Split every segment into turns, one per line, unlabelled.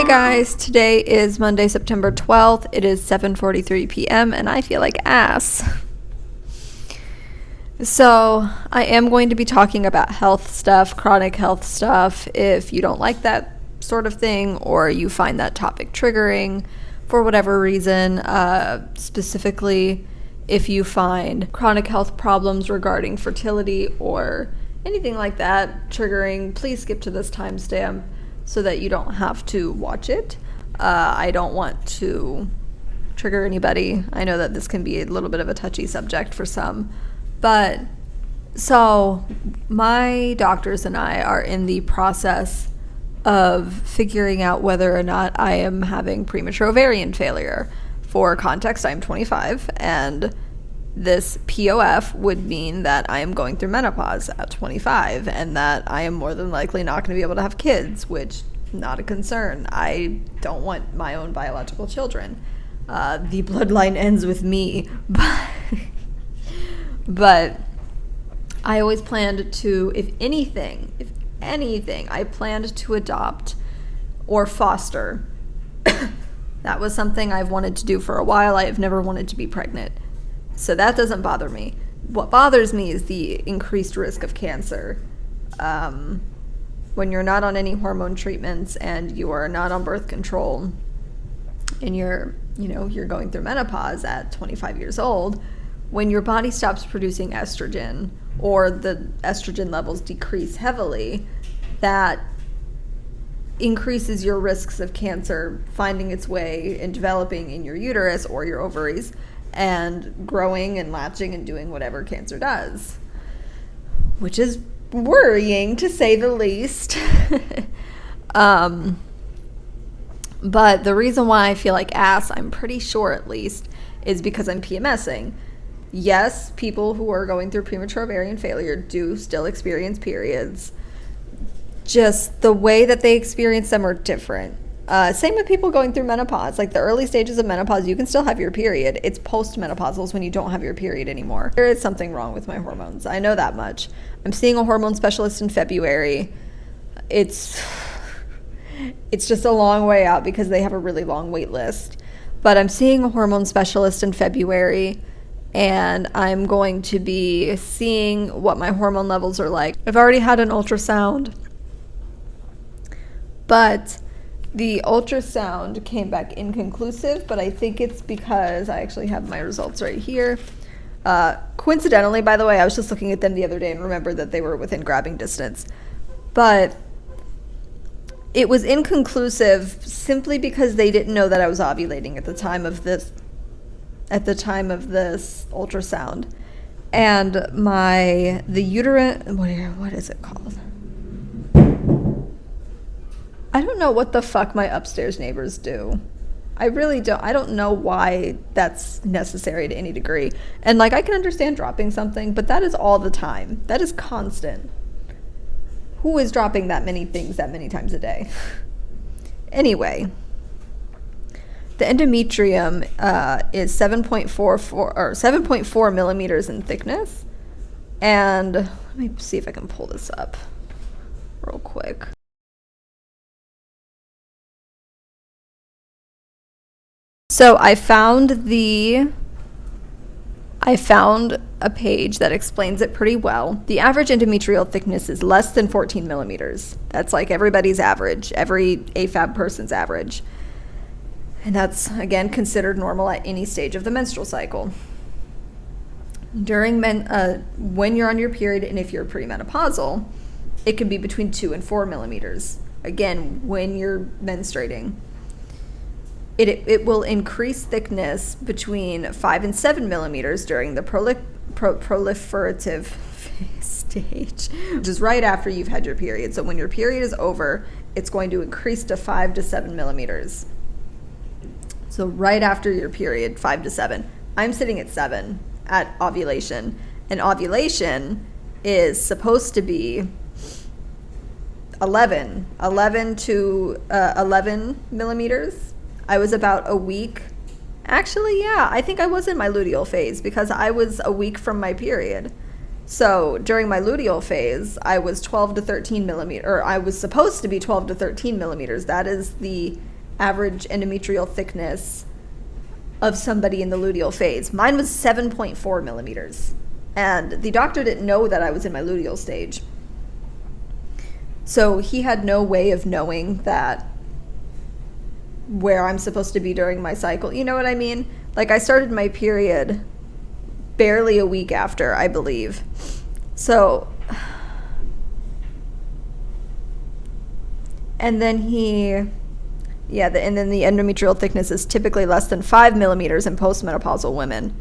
Hey guys, today is Monday, September 12th. It is 7:43 p.m. and I feel like ass. So, I am going to be talking about health stuff, chronic health stuff. If you don't like that sort of thing or you find that topic triggering for whatever reason, specifically if you find chronic health problems regarding fertility or anything like that triggering, please skip to this timestamp so that you don't have to watch it. I don't want to trigger anybody. I know that this can be a little bit of a touchy subject for some. But so my doctors and I are in the process of figuring out whether or not I am having premature ovarian failure. For context, I'm 25, and this P.O.F would mean that I am going through menopause at 25 and that I am more than likely not going to be able to have kids, which not a concern. I don't want my own biological children. The bloodline ends with me, but I always planned to, if anything, I planned to adopt or foster. That was something I've wanted to do for a while. I have never wanted to be pregnant. So that doesn't bother me. What bothers me is the increased risk of cancer. When you're not on any hormone treatments and you are not on birth control and you're going through menopause at 25 years old, when your body stops producing estrogen or the estrogen levels decrease heavily, that increases your risks of cancer finding its way and developing in your uterus or your ovaries and growing and latching and doing whatever cancer does, which is worrying to say the least. But the reason why I feel like ass, I'm pretty sure at least, is because I'm PMSing. Yes, people who are going through premature ovarian failure do still experience periods. Just the way that they experience them are different. Same with people going through menopause. Like the early stages of menopause, you can still have your period. It's post-menopausals when you don't have your period anymore. There is something wrong with my hormones. I know that much. I'm seeing a hormone specialist in February. It's just a long way out because they have a really long wait list. But I'm seeing a hormone specialist in February, and I'm going to be seeing what my hormone levels are like. I've already had an ultrasound, but the ultrasound came back inconclusive, but I think it's because I actually have my results right here. Coincidentally, by the way, I was just looking at them the other day and remembered that they were within grabbing distance. But it was inconclusive simply because they didn't know that I was ovulating at the time of this ultrasound. And the uterine, what is it called? I don't know what the fuck my upstairs neighbors do. I really don't. I don't know why that's necessary to any degree. And like, I can understand dropping something, but that is all the time. That is constant. Who is dropping that many things that many times a day? Anyway, the endometrium is 7.4 millimeters in thickness. And let me see if I can pull this up real quick. So I found a page that explains it pretty well. The average endometrial thickness is less than 14 millimeters. That's like everybody's average, every AFAB person's average. And that's, again, considered normal at any stage of the menstrual cycle. When you're on your period and if you're premenopausal, it can be between 2 and 4 millimeters. Again, when you're menstruating. It will increase thickness between 5 and 7 millimeters during the proliferative stage, which is right after you've had your period. So when your period is over, it's going to increase to 5 to 7 millimeters. So right after your period, 5 to 7. I'm sitting at 7 at ovulation, and ovulation is supposed to be 11 to 11 millimeters. I was about a week. Actually, yeah, I think I was in my luteal phase because I was a week from my period. So during my luteal phase, I was 12 to 13 millimeters, or I was supposed to be 12 to 13 millimeters. That is the average endometrial thickness of somebody in the luteal phase. Mine was 7.4 millimeters. And the doctor didn't know that I was in my luteal stage. So he had no way of knowing that where I'm supposed to be during my cycle. You know what I mean? Like, I started my period barely a week after, I believe. So, and then and then the endometrial thickness is typically less than 5 millimeters in postmenopausal women.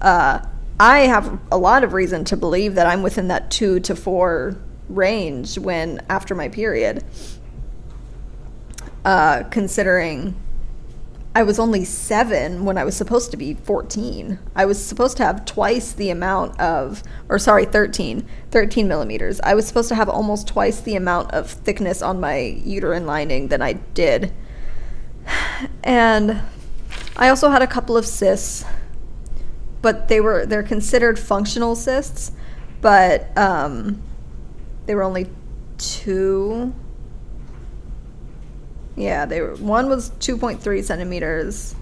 I have a lot of reason to believe that I'm within that 2 to 4 range when after my period, considering I was only 7 when I was supposed to be 14. I was supposed to have twice the amount of, 13 millimeters. I was supposed to have almost twice the amount of thickness on my uterine lining than I did. And I also had a couple of cysts, but they're considered functional cysts, but they were only 2. Yeah, one was 2.3 centimeters,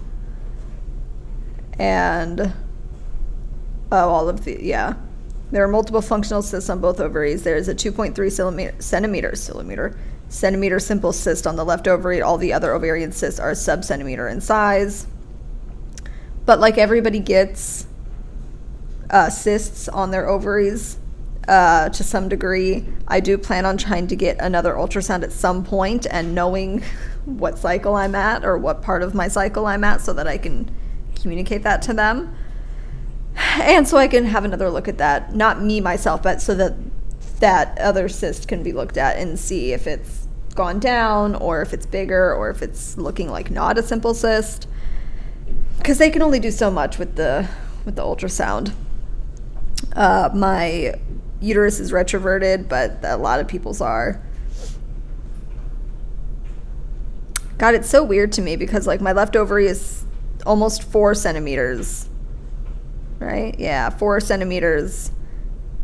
and there are multiple functional cysts on both ovaries. There's a 2.3 centimeter simple cyst on the left ovary. All the other ovarian cysts are sub-centimeter in size. But like everybody gets cysts on their ovaries to some degree. I do plan on trying to get another ultrasound at some point and knowing what cycle I'm at or what part of my cycle I'm at so that I can communicate that to them. And so I can have another look at that. Not me myself, but so that that other cyst can be looked at and see if it's gone down or if it's bigger or if it's looking like not a simple cyst. Because they can only do so much with the ultrasound. My uterus is retroverted, but a lot of people's are. God, it's so weird to me because like my left ovary is almost 4 centimeters, right? Yeah, 4 centimeters,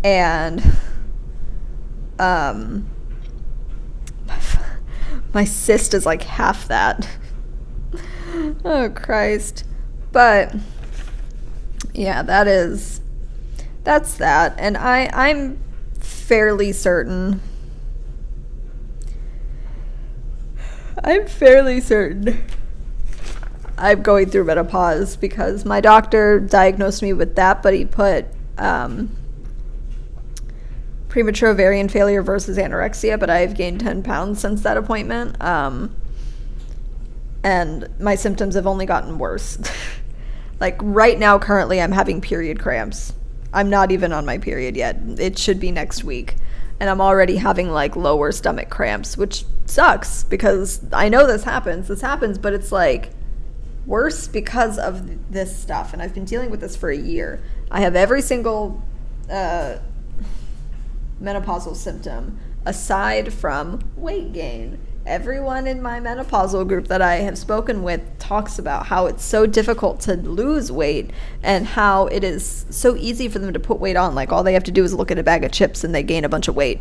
and my cyst is like half that. Oh Christ. But yeah, that's that. And I'm fairly certain I'm going through menopause because my doctor diagnosed me with that, but he put premature ovarian failure versus anorexia, but I've gained 10 pounds since that appointment. And my symptoms have only gotten worse. Like right now, currently, I'm having period cramps. I'm not even on my period yet. It should be next week. And I'm already having like lower stomach cramps, which sucks because I know this happens, but it's like worse because of this stuff. And I've been dealing with this for a year. I have every single menopausal symptom aside from weight gain. Everyone in my menopausal group that I have spoken with talks about how it's so difficult to lose weight and how it is so easy for them to put weight on. Like all they have to do is look at a bag of chips and they gain a bunch of weight.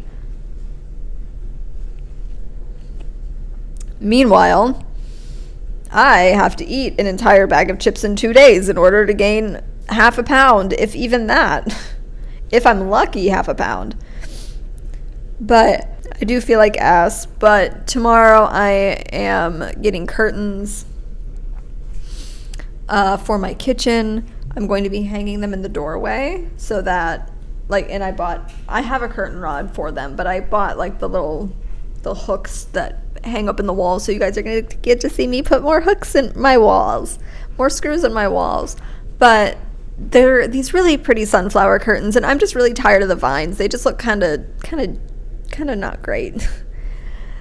Meanwhile, I have to eat an entire bag of chips in 2 days in order to gain half a pound, if even that. If I'm lucky, half a pound. But I do feel like ass, but tomorrow I am getting curtains for my kitchen. I'm going to be hanging them in the doorway so that, like, and I have a curtain rod for them, but I bought like the hooks that hang up in the walls, so you guys are going to get to see me put more hooks in my walls, more screws in my walls. But they're these really pretty sunflower curtains, and I'm just really tired of the vines. They just look kind of not great.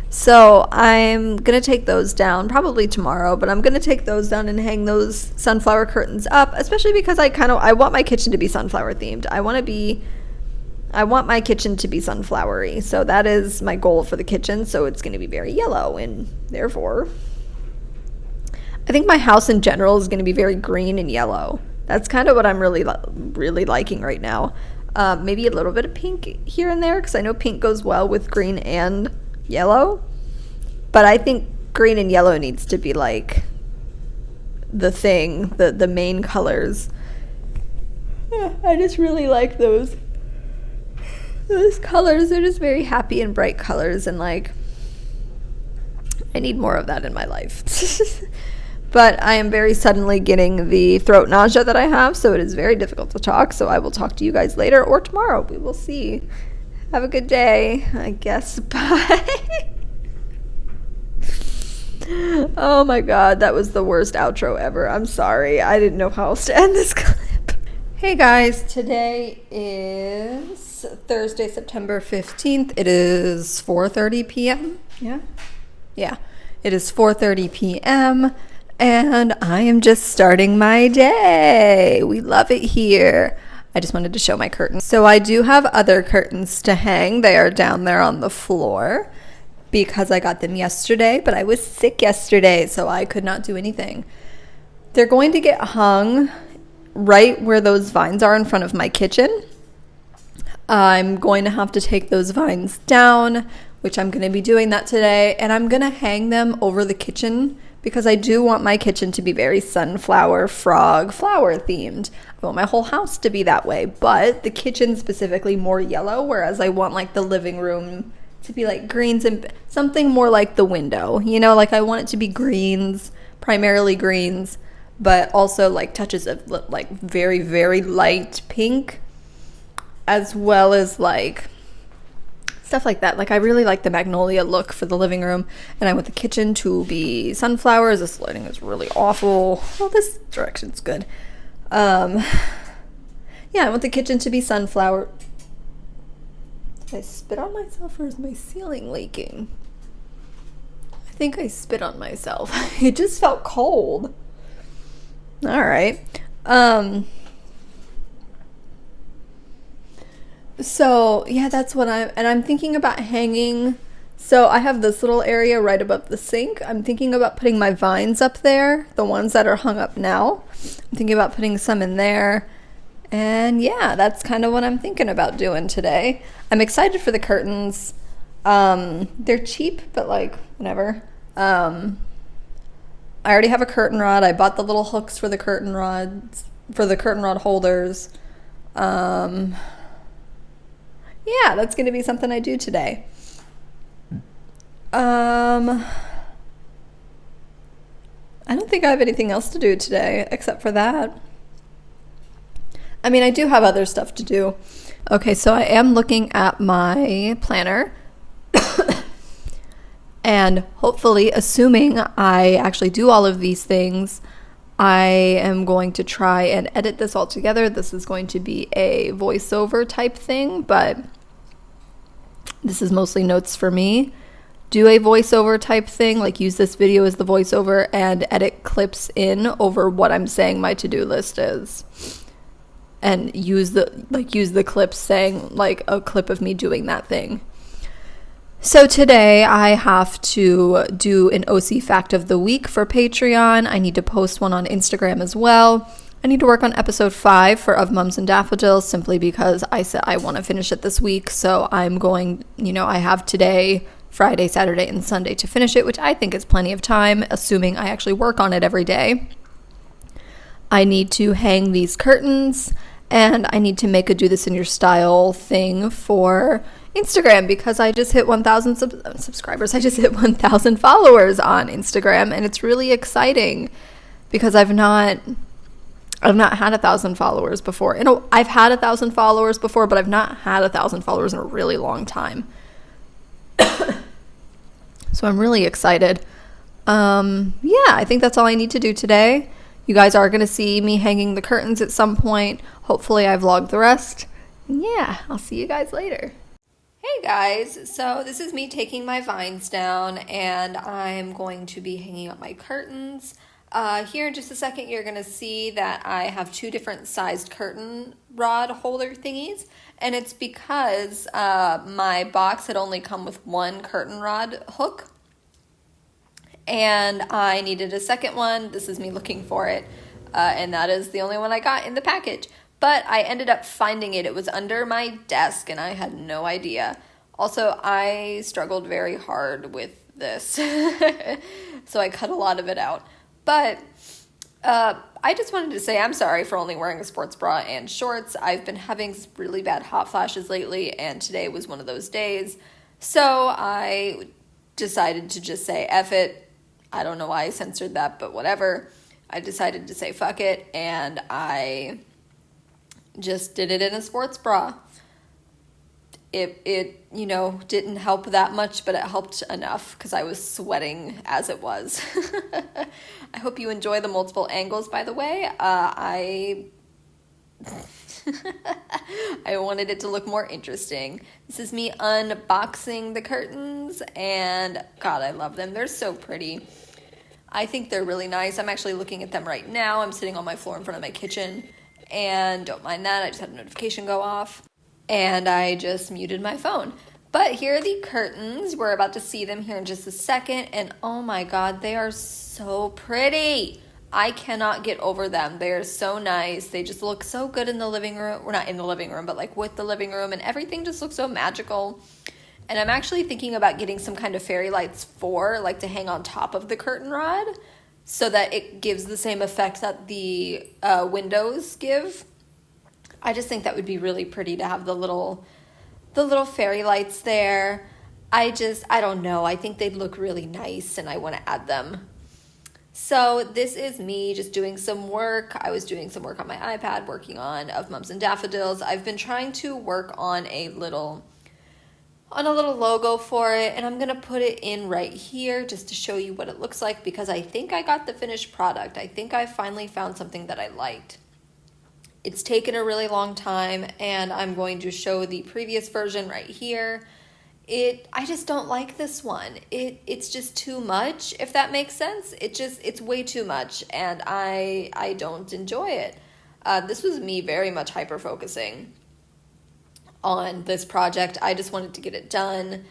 So I'm gonna take those down probably tomorrow, but I'm gonna take those down and hang those sunflower curtains up, especially because I want my kitchen to be sunflower themed. I want my kitchen to be sunflowery, so that is my goal for the kitchen. So it's gonna be very yellow, and therefore I think my house in general is gonna be very green and yellow. That's kind of what I'm really liking right now. Maybe a little bit of pink here and there, because I know pink goes well with green and yellow. But I think green and yellow needs to be like the thing, the main colors. I just really like those colors. They're just very happy and bright colors, and like I need more of that in my life. But I am very suddenly getting the throat nausea that I have, so it is very difficult to talk. So I will talk to you guys later or tomorrow. We will see. Have a good day, I guess. Bye. Oh my god, that was the worst outro ever. I'm sorry. I didn't know how else to end this clip. Hey guys, today is Thursday, September 15th. It is 4:30 p.m. Yeah. It is 4:30 p.m. and I am just starting my day. We love it here. I just wanted to show my curtains. So I do have other curtains to hang. They are down there on the floor because I got them yesterday, but I was sick yesterday, so I could not do anything. They're going to get hung right where those vines are in front of my kitchen. I'm going to have to take those vines down, which I'm going to be doing that today, and I'm going to hang them over the kitchen because I do want my kitchen to be very sunflower, frog, flower themed. I want my whole house to be that way, but the kitchen specifically more yellow, whereas I want like the living room to be like greens and something more like the window, you know, like I want it to be greens, primarily greens, but also like touches of like very, very light pink, as well as like stuff like that. Like I really like the magnolia look for the living room, and I want the kitchen to be sunflowers. This lighting is really awful. Well, this direction's good. Yeah, I want the kitchen to be sunflower. Did I spit on myself, or is my ceiling leaking? I think I spit on myself. It just felt cold. All right. So yeah, that's what I'm thinking about hanging. So I have this little area right above the sink. I'm thinking about putting my vines up there, the ones that are hung up now. I'm thinking about putting some in there. And yeah, that's kind of what I'm thinking about doing today. I'm excited for the curtains. They're cheap, but like whatever. I already have a curtain rod. I bought the little hooks for the curtain rods, for the curtain rod holders. Yeah, that's going to be something I do today. I don't think I have anything else to do today except for that. I mean, I do have other stuff to do. Okay, so I am looking at my planner. And hopefully, assuming I actually do all of these things, I am going to try and edit this all together. This is going to be a voiceover type thing, but this is mostly notes for me. Do a voiceover type thing, like use this video as the voiceover and edit clips in over what I'm saying my to-do list is. And use the clips saying like a clip of me doing that thing. So today I have to do an OC fact of the week for Patreon. I need to post one on Instagram as well. I need to work on episode 5 for Of Mums and Daffodils, simply because I said I want to finish it this week. So I'm going, I have today, Friday, Saturday, and Sunday to finish it, which I think is plenty of time, assuming I actually work on it every day. I need to hang these curtains, and I need to make a do this in your style thing for Instagram, because I just hit 1,000 subscribers. I just hit 1,000 followers on Instagram, and it's really exciting because I've not had 1,000 followers before. I've had 1,000 followers before, but I've not had 1,000 followers in a really long time. So I'm really excited. Yeah, I think that's all I need to do today. You guys are going to see me hanging the curtains at some point. Hopefully I vlog the rest. Yeah, I'll see you guys later. Hey guys, so this is me taking my vines down, and I'm going to be hanging up my curtains. Here in just a second, you're going to see that I have 2 different sized curtain rod holder thingies, and it's because my box had only come with 1 curtain rod hook, and I needed a second one. This is me looking for it, and that is the only one I got in the package. but I ended up finding it. It was under my desk and I had no idea. Also, I struggled very hard with this, so I cut a lot of it out. But I just wanted to say I'm sorry for only wearing a sports bra and shorts. I've been having really bad hot flashes lately, and today was one of those days. So I decided to just say F it. I don't know why I censored that, but whatever. I decided to say fuck it, and I just did it in a sports bra. It didn't help that much, but it helped enough because I was sweating as it was. I hope you enjoy the multiple angles, by the way. I wanted it to look more interesting. This is me unboxing the curtains, and God, I love them. They're so pretty. I think they're really nice. I'm actually looking at them right now. I'm sitting on my floor in front of my kitchen, and don't mind that. I just had a notification go off. And I just muted my phone. But here are the curtains. We're about to see them here in just a second. And oh my God, they are so pretty. I cannot get over them. They are so nice. They just look so good in the living room. We're not in the living room, but like with the living room. And everything just looks so magical. And I'm actually thinking about getting some kind of fairy lights to hang on top of the curtain rod, so that it gives the same effect that the windows give. I just think that would be really pretty to have the little fairy lights there. I don't know. I think they'd look really nice, and I want to add them. So this is me just doing some work. I was doing some work on my iPad, working on Of Mums and Daffodils. I've been trying to work on a little logo for it, and I'm going to put it in right here just to show you what it looks like, because I think I got the finished product. I think I finally found something that I liked. It's taken a really long time, and I'm going to show the previous version right here. I just don't like this one. It's just too much, if that makes sense. It's way too much, and I don't enjoy it. This was me very much hyper-focusing on this project. I just wanted to get it done.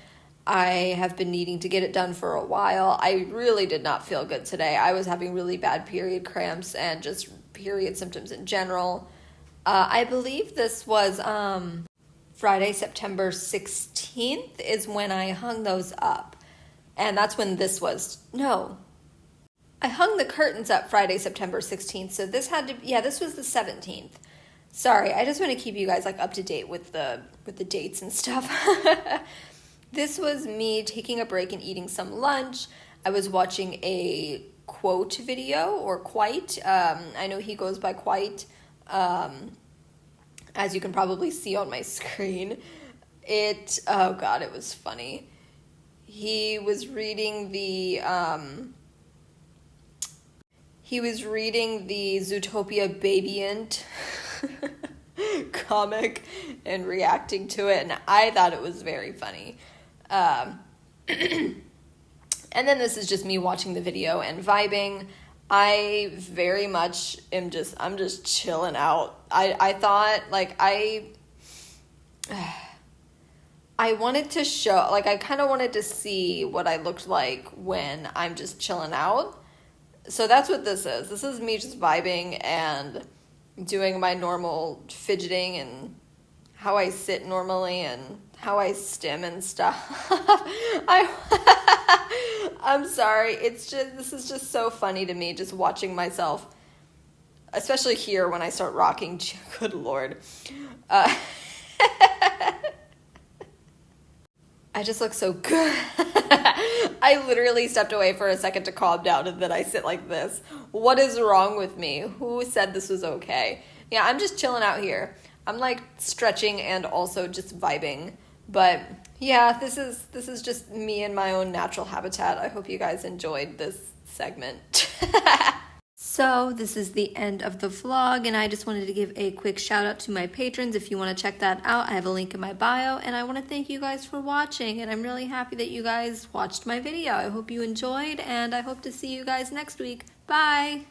I have been needing to get it done for a while. I really did not feel good today. I was having really bad period cramps and just period symptoms in general. I believe this was Friday, September 16th is when I hung those up. And that's when this was. No. I hung the curtains up Friday, September 16th. So this was the 17th. Sorry, I just want to keep you guys up to date with the dates and stuff. This was me taking a break and eating some lunch. I was watching a quote video, or Quite. I know he goes by Quite. As you can probably see on my screen, oh God, it was funny. He was reading the Zootopia Babyant comic and reacting to it, and I thought it was very funny. And then this is just me watching the video and vibing. I very much I'm just chilling out. I thought, I wanted to show, I kind of wanted to see what I looked like when I'm just chilling out. So that's what this is. This is me just vibing and doing my normal fidgeting and how I sit normally and how I stim and stuff. I'm sorry. This is just so funny to me, just watching myself, especially here when I start rocking. Good Lord. I just look so good. I literally stepped away for a second to calm down, and then I sit like this. What is wrong with me? Who said this was okay? Yeah, I'm just chilling out here. I'm stretching and also just vibing. But yeah, this is just me in my own natural habitat. I hope you guys enjoyed this segment. So this is the end of the vlog, and I just wanted to give a quick shout out to my patrons. If you want to check that out, I have a link in my bio, and I want to thank you guys for watching, and I'm really happy that you guys watched my video. I hope you enjoyed, and I hope to see you guys next week. Bye!